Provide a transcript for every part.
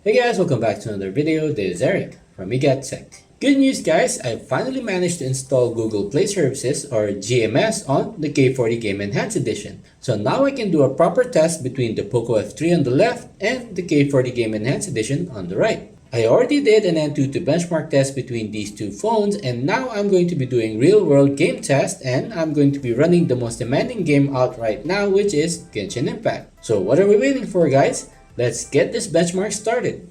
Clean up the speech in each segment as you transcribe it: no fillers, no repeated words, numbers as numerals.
Hey guys, welcome back to another video. This is Eric from Tech. Good news guys, I finally managed to install Google Play Services or GMS on the K40 Game Enhanced Edition. So now I can do a proper test between the Poco F3 on the left and the K40 Game Enhanced Edition on the right. I already did an Antutu benchmark test between these two phones, and now I'm going to be doing real-world game test, and I'm going to be running the most demanding game out right now, which is Genshin Impact. So what are we waiting for guys? Let's get this benchmark started.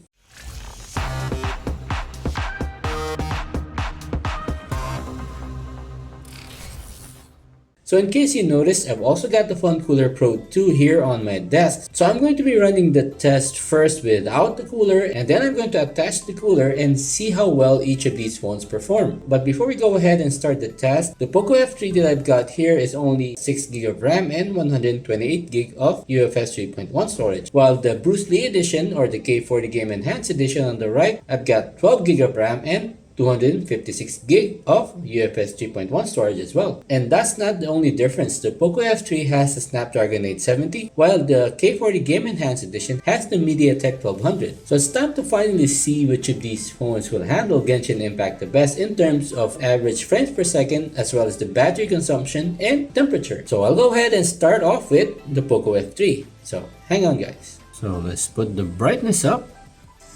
So in case you noticed, I've also got the Phone Cooler Pro 2 here on my desk. So I'm going to be running the test first without the cooler, and then I'm going to attach the cooler and see how well each of these phones perform. But before we go ahead and start the test, the Poco F3 that I've got here is only 6GB of RAM and 128GB of UFS 3.1 storage. While the Bruce Lee edition or the K40 Game Enhanced edition on the right, I've got 12GB of RAM and 256GB of UFS 3.1 storage as well. And that's not the only difference. The Poco F3 has the Snapdragon 870, while the K40 Game Enhanced Edition has the MediaTek 1200. So it's time to finally see which of these phones will handle Genshin Impact the best in terms of average frames per second, as well as the battery consumption and temperature. So I'll go ahead and start off with the Poco F3. So hang on guys. So let's put the brightness up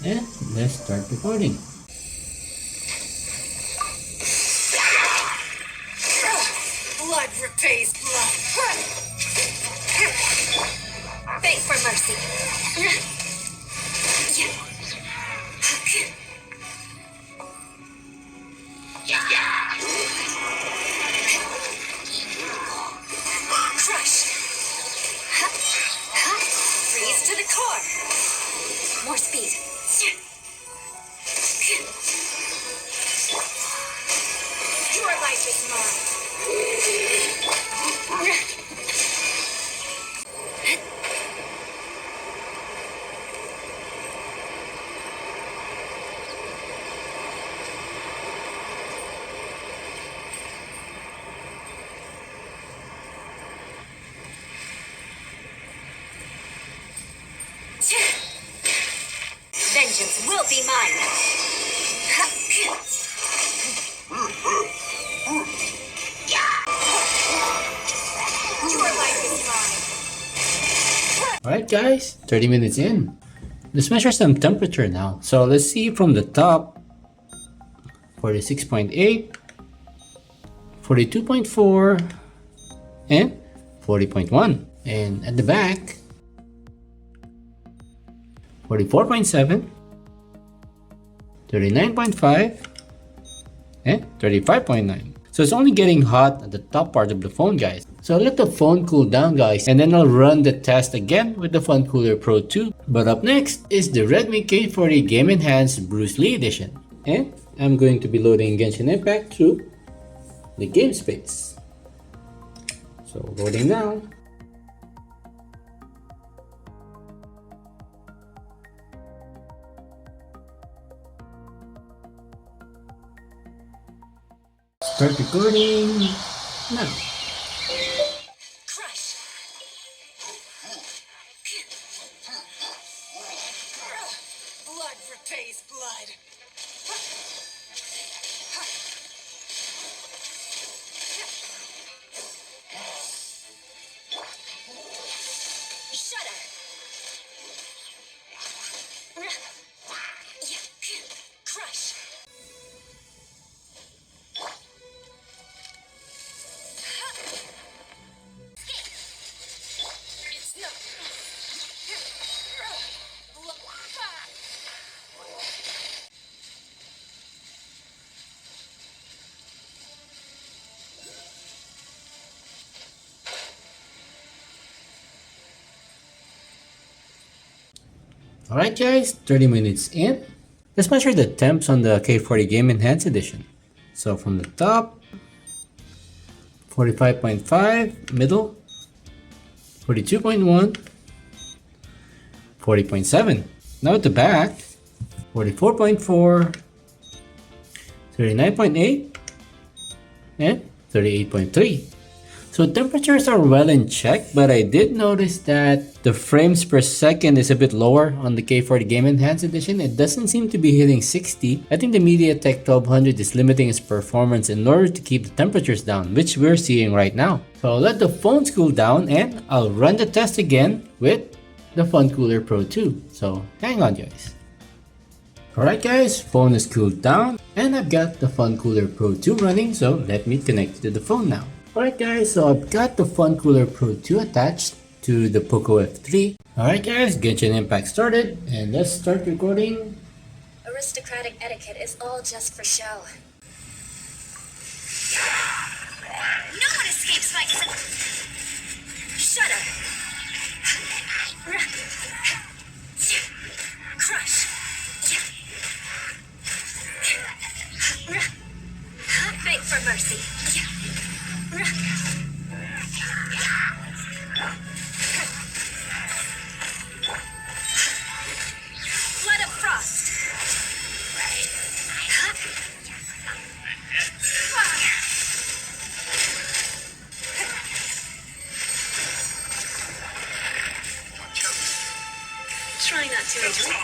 and let's start recording. Blood repays blood. Beg for mercy. Crush. Freeze to the core. More speed. Your life is mine. Vengeance will be mine. Your life is mine. Alright guys, 30 minutes in. Let's measure some temperature now. So let's see from the top, 46.8, 42.4, and 40.1. And at the back, 44.7, 39.5, and 35.9. So it's only getting hot at the top part of the phone guys. So I'll let the phone cool down guys, and then I'll run the test again with the Phone Cooler Pro 2. But up next is the Redmi K40 Game Enhanced Bruce Lee Edition. And I'm going to be loading Genshin Impact through the game space. So loading now. Start recording now. Crush. Blood repays blood. Shudder. Crush. It's no. Alright guys, 30 minutes in. Let's measure the temps on the K40 Game Enhanced Edition. So from the top, 45.5, middle, 42.1, 40.7. Now at the back, 44.4, 39.8, and 38.3. So temperatures are well in check, but I did notice that the frames per second is a bit lower on the K40 Game Enhanced Edition. It doesn't seem to be hitting 60. I think the MediaTek 1200 is limiting its performance in order to keep the temperatures down, which we're seeing right now. So I'll let the phones cool down and I'll run the test again with the Phone Cooler Pro 2. So hang on guys. Alright guys, phone is cooled down and I've got the Phone Cooler Pro 2 running, so let me connect to the phone now. Alright guys, so I've got the Phone Cooler Pro 2 attached to the Poco F3. Alright guys, Genshin Impact started and let's start recording. Aristocratic etiquette is all just for show. No one escapes my Shut up! Crush! Beg for mercy! Blood of frost! Try not to enjoy.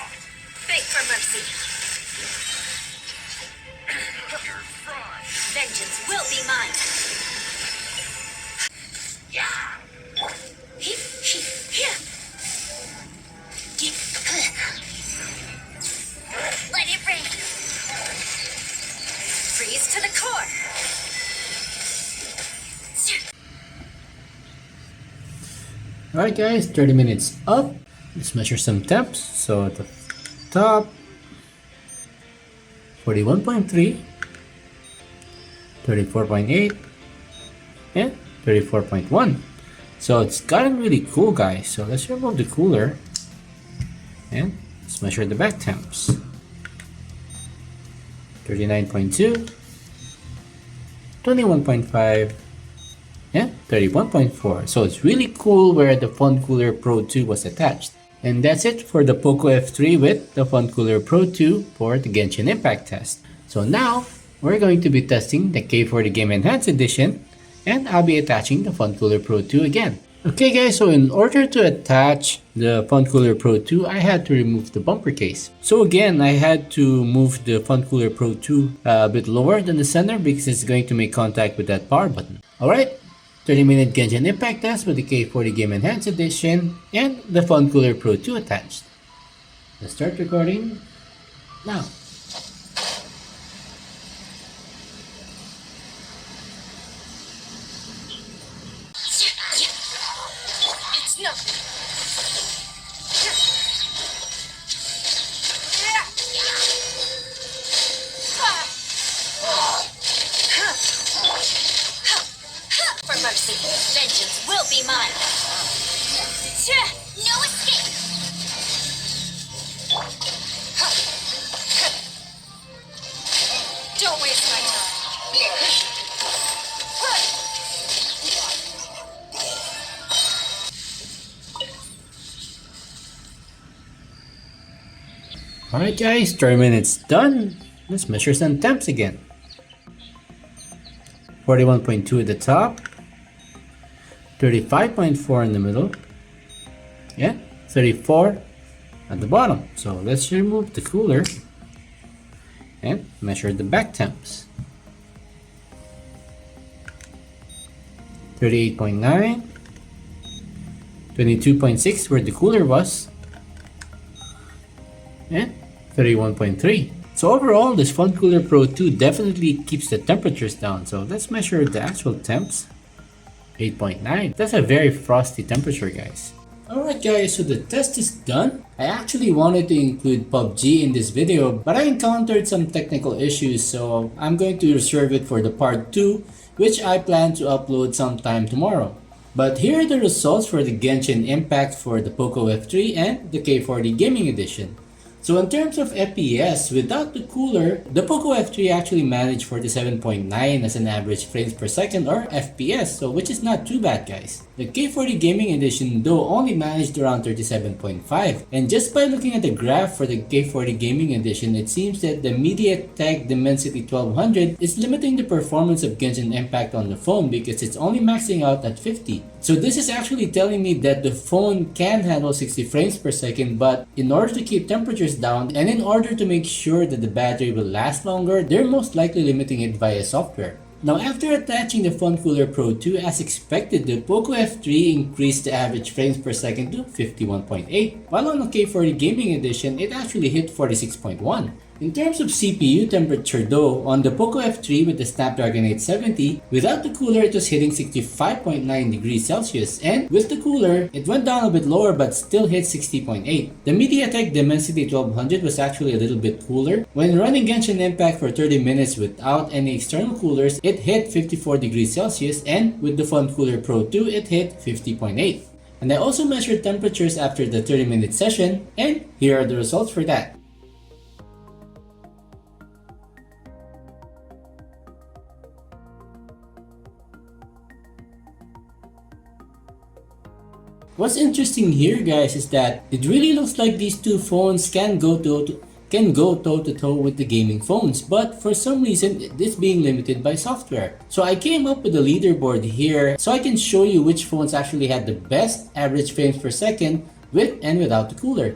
Beg for mercy. Vengeance will be mine. Let it rain. Freeze to the core. Alright guys, 30 minutes up. Let's measure some temps. So at the top, 41.3, 34.8, and 34.1. So it's gotten really cool guys. So let's remove the cooler and let's measure the back temps. 39.2, 21.5, and 31.4. So it's really cool where the Phone Cooler Pro 2 was attached. And that's it for the Poco F3 with the Phone Cooler Pro 2 for the Genshin Impact test. So now we're going to be testing the K40 Game Enhanced Edition and I'll be attaching the Phone Cooler Pro 2 again. Okay guys, so in order to attach the Phone Cooler Pro 2, I had to remove the bumper case. So again, I had to move the Phone Cooler Pro 2 a bit lower than the center because it's going to make contact with that power button. Alright, 30-minute Genshin Impact test with the K40 Game Enhanced Edition and the Phone Cooler Pro 2 attached. Let's start recording now. It's nothing. For mercy, vengeance will be mine. No escape. Don't waste my time. Alright guys, 30 minutes done. Let's measure some temps again. 41.2 at the top, 35.4 in the middle, yeah, 34 at the bottom. So let's remove the cooler and measure the back temps. 38.9, 22.6 where the cooler was, and 31.3. So overall, this Phone Cooler Pro 2 definitely keeps the temperatures down. So let's measure the actual temps. 8.9. That's a very frosty temperature, guys. Alright guys, so the test is done. I actually wanted to include PUBG in this video, but I encountered some technical issues, so I'm going to reserve it for the part 2, which I plan to upload sometime tomorrow. But here are the results for the Genshin Impact for the Poco F3 and the K40 Gaming Edition. So in terms of FPS, without the cooler, the Poco F3 actually managed 47.9 as an average frames per second or FPS, so which is not too bad guys. The K40 Gaming Edition though only managed around 37.5, and just by looking at the graph for the K40 Gaming Edition, it seems that the MediaTek Dimensity 1200 is limiting the performance of Genshin Impact on the phone because it's only maxing out at 50. So this is actually telling me that the phone can handle 60 frames per second, but in order to keep temperatures down and in order to make sure that the battery will last longer, they're most likely limiting it via software. Now after attaching the Phone Cooler Pro 2 as expected, the Poco F3 increased the average frames per second to 51.8, while on the K40 Gaming Edition it actually hit 46.1. In terms of CPU temperature though, on the Poco F3 with the Snapdragon 870, without the cooler it was hitting 65.9 degrees Celsius, and with the cooler, it went down a bit lower but still hit 60.8. The MediaTek Dimensity 1200 was actually a little bit cooler. When running Genshin Impact for 30 minutes without any external coolers, it hit 54 degrees Celsius, and with the Phone Cooler Pro 2, it hit 50.8. And I also measured temperatures after the 30-minute session, and here are the results for that. What's interesting here, guys, is that it really looks like these two phones can go toe to toe with the gaming phones, but for some reason it is being limited by software. So I came up with a leaderboard here so I can show you which phones actually had the best average frames per second with and without the cooler.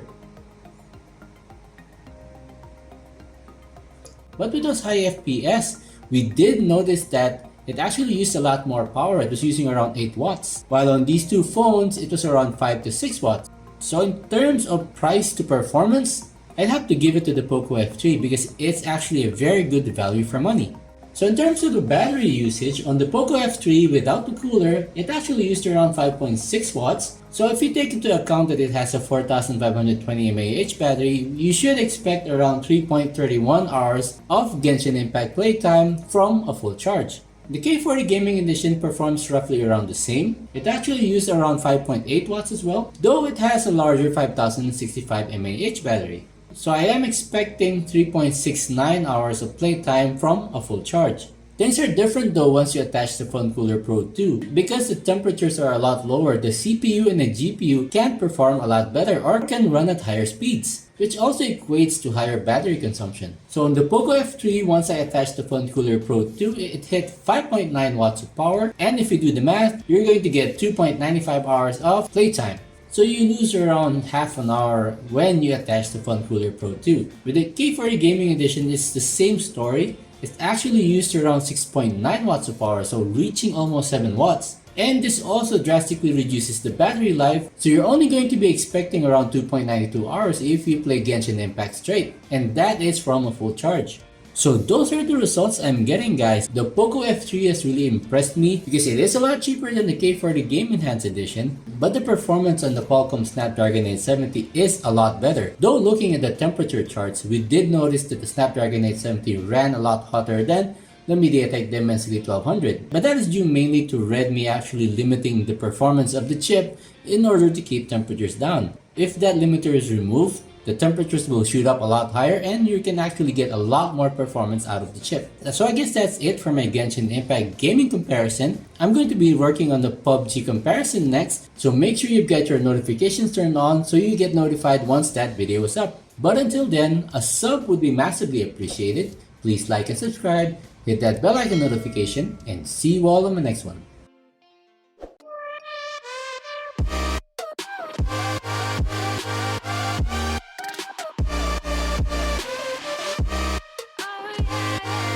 But with those high FPS, we did notice that it actually used a lot more power. It was using around 8 watts, while on these two phones it was around 5 to 6 watts. So in terms of price to performance, I'd have to give it to the Poco F3 because it's actually a very good value for money. So in terms of the battery usage, on the Poco F3 without the cooler, it actually used around 5.6 watts. So if you take into account that it has a 4520 mAh battery, you should expect around 3.31 hours of Genshin Impact playtime from a full charge. The K40 Gaming Edition performs roughly around the same. It actually used around 5.8 watts as well, though it has a larger 5065 mAh battery. So I am expecting 3.69 hours of playtime from a full charge. Things are different though once you attach the Phone Cooler Pro 2. Because the temperatures are a lot lower, the CPU and the GPU can perform a lot better or can run at higher speeds, which also equates to higher battery consumption. So on the Poco F3, once I attached the Phone Cooler Pro 2, it hit 5.9 watts of power, and if you do the math, you're going to get 2.95 hours of playtime. So you lose around half an hour when you attach the Phone Cooler Pro 2. With the K40 Gaming Edition, it's the same story. It actually used around 6.9 watts of power, so reaching almost 7 watts. And this also drastically reduces the battery life, so you're only going to be expecting around 2.92 hours if you play Genshin Impact straight, and that is from a full charge. So those are the results I'm getting, guys. The Poco F3 has really impressed me because it is a lot cheaper than the K40 Game Enhanced Edition, but the performance on the Qualcomm Snapdragon 870 is a lot better. Though looking at the temperature charts, we did notice that the Snapdragon 870 ran a lot hotter than the MediaTek Dimensity 1200, but that is due mainly to Redmi actually limiting the performance of the chip in order to keep temperatures down. If that limiter is removed, the temperatures will shoot up a lot higher and you can actually get a lot more performance out of the chip. So I guess that's it for my Genshin Impact gaming comparison. I'm going to be working on the PUBG comparison next, so make sure you've got your notifications turned on so you get notified once that video is up. But until then, a sub would be massively appreciated. Please like and subscribe, hit that bell icon notification, and see you all on the next one.